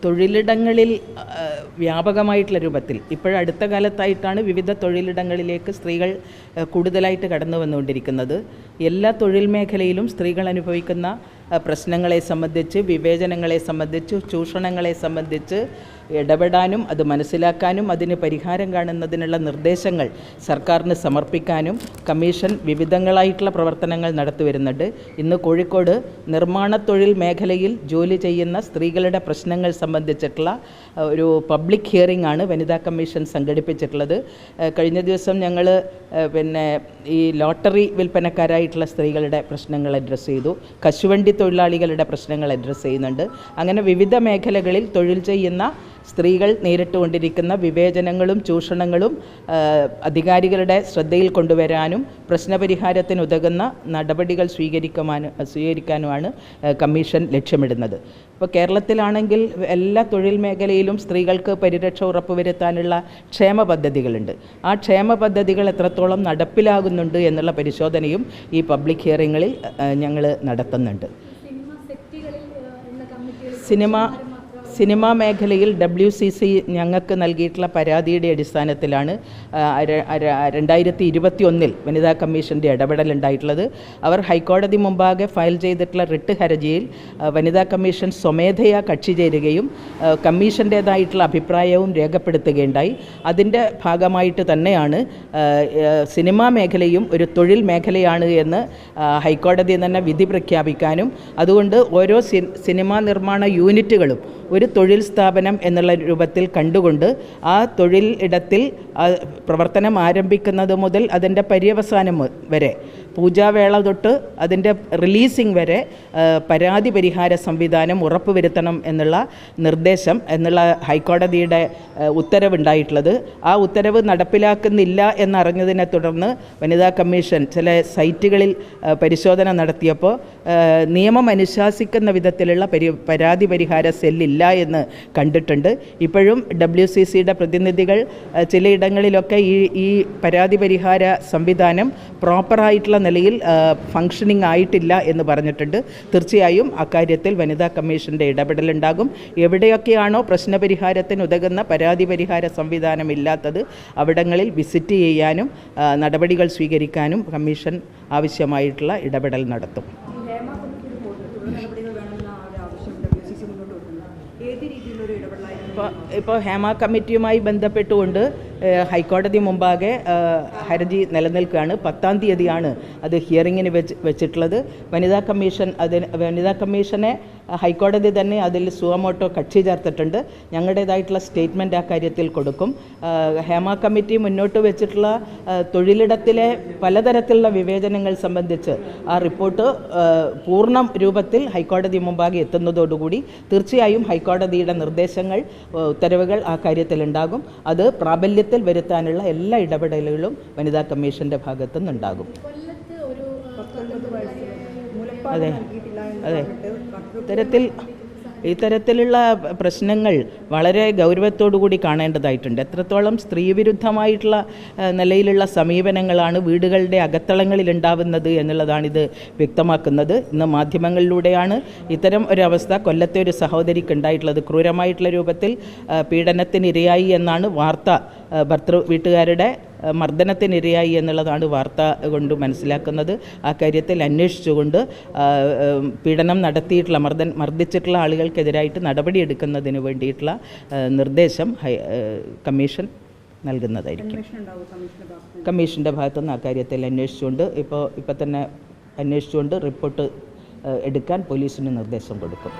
തൊഴിലിടങ്ങളിൽ വ്യാപകമായിട്ടുള്ള രൂപത്തിൽ ഇപ്പോഴടുത്ത കാലത്തായിട്ടാണ് വിവിധ തൊഴിലിടങ്ങളിലേക്ക് സ്ത്രീകൾ കൂടുതലായിട്ട് കടന്നു വന്നുകൊണ്ടിരിക്കുന്നത്. എല്ലാ തൊഴിൽ മേഖലയിലും സ്ത്രീകൾ അനുഭവിക്കുന്ന പ്രശ്നങ്ങളെ സംബന്ധിച്ച്, വിവേചനങ്ങളെ സംബന്ധിച്ച്, ചൂഷണങ്ങളെ സംബന്ധിച്ച് ഇടപെടാനും അത് മനസ്സിലാക്കാനും അതിന് പരിഹാരം കാണുന്നതിനുള്ള നിർദ്ദേശങ്ങൾ സർക്കാരിന് സമർപ്പിക്കാനും കമ്മീഷൻ വിവിധങ്ങളായിട്ടുള്ള പ്രവർത്തനങ്ങൾ നടത്തിവരുന്നുണ്ട്. ഇന്ന് കോഴിക്കോട് നിർമ്മാണ തൊഴിൽ മേഖലയിൽ ജോലി ചെയ്യുന്ന സ്ത്രീകളുടെ പ്രശ്നങ്ങൾ സംബന്ധിച്ചിട്ടുള്ള ഒരു പബ്ലിക് ഹിയറിംഗ് ആണ് വനിതാ കമ്മീഷൻ സംഘടിപ്പിച്ചിട്ടുള്ളത്. കഴിഞ്ഞ ദിവസം ഞങ്ങൾ ഈ ലോട്ടറി വിൽപ്പനക്കാരായിട്ടുള്ള സ്ത്രീകളുടെ പ്രശ്നങ്ങൾ അഡ്രസ്സ് ചെയ്തു. കശുവണ്ടി തൊഴിലാളികളുടെ പ്രശ്നങ്ങൾ അഡ്രസ്സ് ചെയ്യുന്നുണ്ട്. അങ്ങനെ വിവിധ മേഖലകളിൽ തൊഴിൽ ചെയ്യുന്ന സ്ത്രീകൾ നേരിട്ടുകൊണ്ടിരിക്കുന്ന വിവേചനങ്ങളും ചൂഷണങ്ങളും അധികാരികളുടെ ശ്രദ്ധയിൽ കൊണ്ടുവരാനും പ്രശ്നപരിഹാരത്തിന് ഉതകുന്ന നടപടികൾ സ്വീകരിക്കാനുമാണ് കമ്മീഷൻ ലക്ഷ്യമിടുന്നത്. ഇപ്പോൾ കേരളത്തിലാണെങ്കിൽ എല്ലാ തൊഴിൽ മേഖലയിലും സ്ത്രീകൾക്ക് പരിരക്ഷ ഉറപ്പുവരുത്താനുള്ള ക്ഷേമ പദ്ധതികളുണ്ട്. ആ ക്ഷേമ പദ്ധതികൾ എത്രത്തോളം നടപ്പിലാകുന്നുണ്ട് എന്നുള്ള പരിശോധനയും ഈ പബ്ലിക് ഹിയറിങ്ങളിൽ ഞങ്ങൾ നടത്തുന്നുണ്ട്. സിനിമാ മേഖലയിൽ WCC ഞങ്ങൾക്ക് നൽകിയിട്ടുള്ള പരാതിയുടെ അടിസ്ഥാനത്തിലാണ് 2021 വനിതാ കമ്മീഷൻ്റെ ഇടപെടലുണ്ടായിട്ടുള്ളത്. അവർ ഹൈക്കോടതി മുമ്പാകെ ഫയൽ ചെയ്തിട്ടുള്ള റിട്ട് ഹർജിയിൽ വനിതാ കമ്മീഷൻ സ്വമേധയാ കക്ഷി ചേരുകയും കമ്മീഷൻ്റേതായിട്ടുള്ള അഭിപ്രായവും രേഖപ്പെടുത്തുകയുണ്ടായി. അതിൻ്റെ ഭാഗമായിട്ട് തന്നെയാണ് സിനിമാ മേഖലയും ഒരു തൊഴിൽ മേഖലയാണ് എന്ന് ഹൈക്കോടതി തന്നെ വിധി പ്രഖ്യാപിക്കാനും അതുകൊണ്ട് ഓരോ സിനിമാ നിർമ്മാണ യൂണിറ്റുകളും ഒരു തൊഴിൽ സ്ഥാപനം എന്നുള്ള രൂപത്തിൽ കണ്ടുകൊണ്ട് ആ തൊഴിൽ ഇടത്തിൽ പ്രവർത്തനം ആരംഭിക്കുന്നത് മുതൽ അതിൻ്റെ പര്യവസാനം വരെ, പൂജാവേള തൊട്ട് അതിൻ്റെ റിലീസിംഗ് വരെ പരാതി പരിഹാര സംവിധാനം ഉറപ്പുവരുത്തണം എന്നുള്ള നിർദ്ദേശം എന്നുള്ള ഹൈക്കോടതിയുടെ ഉത്തരവുണ്ടായിട്ടുള്ളത്. ആ ഉത്തരവ് നടപ്പിലാക്കുന്നില്ല എന്നറിഞ്ഞതിനെ തുടർന്ന് വനിതാ കമ്മീഷൻ ചില സൈറ്റുകളിൽ പരിശോധന നടത്തിയപ്പോൾ നിയമം അനുശാസിക്കുന്ന വിധത്തിലുള്ള പരാതി പരിഹാര സെല്ലില്ല എന്ന് കണ്ടിട്ടുണ്ട്. ഇപ്പോഴും WCCയുടെ പ്രതിനിധികൾ ചിലയിടങ്ങളിലൊക്കെ ഈ പരാതി പരിഹാര സംവിധാനം പ്രോപ്പറായിട്ടുള്ള നിലയിൽ ഫങ്ഷനിങ് ആയിട്ടില്ല എന്ന് പറഞ്ഞിട്ടുണ്ട്. തീർച്ചയായും അക്കാര്യത്തിൽ വനിതാ കമ്മീഷൻ്റെ ഇടപെടലുണ്ടാകും. എവിടെയൊക്കെയാണോ പ്രശ്നപരിഹാരത്തിന് ഉതകുന്ന പരാതി പരിഹാര സംവിധാനം ഇല്ലാത്തത് അവിടങ്ങളിൽ വിസിറ്റ് ചെയ്യാനും നടപടികൾ സ്വീകരിക്കാനും കമ്മീഷൻ ആവശ്യമായിട്ടുള്ള ഇടപെടൽ നടത്തും. ഇപ്പോൾ ഹേമ കമ്മിറ്റിയുമായി ബന്ധപ്പെട്ടുകൊണ്ട് ഹൈക്കോടതി മുമ്പാകെ ഹർജി നിലനിൽക്കുകയാണ്. 10-ാം തീയതിയാണ് അത് ഹിയറിങ്ങിന് വെച്ചിട്ടുള്ളത്. വനിതാ കമ്മീഷനെ ഹൈക്കോടതി തന്നെ അതിൽ സുവമോട്ടോ കക്ഷി ചേർത്തിട്ടുണ്ട്. ഞങ്ങളുടേതായിട്ടുള്ള സ്റ്റേറ്റ്മെൻറ്റ് ആ കാര്യത്തിൽ കൊടുക്കും. ഹേമ കമ്മിറ്റി മുന്നോട്ട് വെച്ചിട്ടുള്ള തൊഴിലിടത്തിലെ പലതരത്തിലുള്ള വിവേചനങ്ങൾ സംബന്ധിച്ച് ആ റിപ്പോർട്ട് പൂർണ്ണ രൂപത്തിൽ ഹൈക്കോടതി മുമ്പാകെ എത്തുന്നതോടുകൂടി തീർച്ചയായും ഹൈക്കോടതിയുടെ നിർദ്ദേശങ്ങൾ, ഉത്തരവുകൾ ആ കാര്യത്തിലുണ്ടാകും. അത് പ്രാബല്യത്തിൽ വരുത്താനുള്ള എല്ലാ ഇടപെടലുകളും വനിതാ കമ്മീഷൻ്റെ ഭാഗത്തുനിന്നുണ്ടാകും. അതെ അതെ ഇത്തരത്തിലുള്ള പ്രശ്നങ്ങൾ വളരെ ഗൗരവത്തോടുകൂടി കാണേണ്ടതായിട്ടുണ്ട്. എത്രത്തോളം സ്ത്രീവിരുദ്ധമായിട്ടുള്ള നിലയിലുള്ള സമീപനങ്ങളാണ് വീടുകളുടെ അകത്തളങ്ങളിൽ ഉണ്ടാവുന്നത് എന്നുള്ളതാണിത് വ്യക്തമാക്കുന്നത്. ഇന്ന് മാധ്യമങ്ങളിലൂടെയാണ് ഇത്തരം ഒരവസ്ഥ കൊല്ലത്തെ ഒരു സഹോദരിക്ക് ഉണ്ടായിട്ടുള്ളത്. ക്രൂരമായിട്ടുള്ള രൂപത്തിൽ പീഡനത്തിനിരയായി എന്നാണ് വാർത്ത, വീട്ടുകാരുടെ മർദ്ദനത്തിനിരയായി എന്നുള്ളതാണ് വാർത്ത കൊണ്ട് മനസ്സിലാക്കുന്നത്. ആ കാര്യത്തിൽ അന്വേഷിച്ചുകൊണ്ട് പീഡനം നടത്തിയിട്ടുള്ള മർദ്ദിച്ചിട്ടുള്ള ആളുകൾക്കെതിരായിട്ട് നടപടിയെടുക്കുന്നതിന് വേണ്ടിയിട്ടുള്ള നിർദ്ദേശം കമ്മീഷൻ നൽകുന്നതായിരിക്കും. കമ്മീഷൻ്റെ ഭാഗത്തുനിന്ന് ആ കാര്യത്തിൽ അന്വേഷിച്ചുകൊണ്ട് ഇപ്പോൾ തന്നെ അന്വേഷിച്ചുകൊണ്ട് റിപ്പോർട്ട് എടുക്കാൻ പോലീസിന് നിർദ്ദേശം കൊടുക്കും.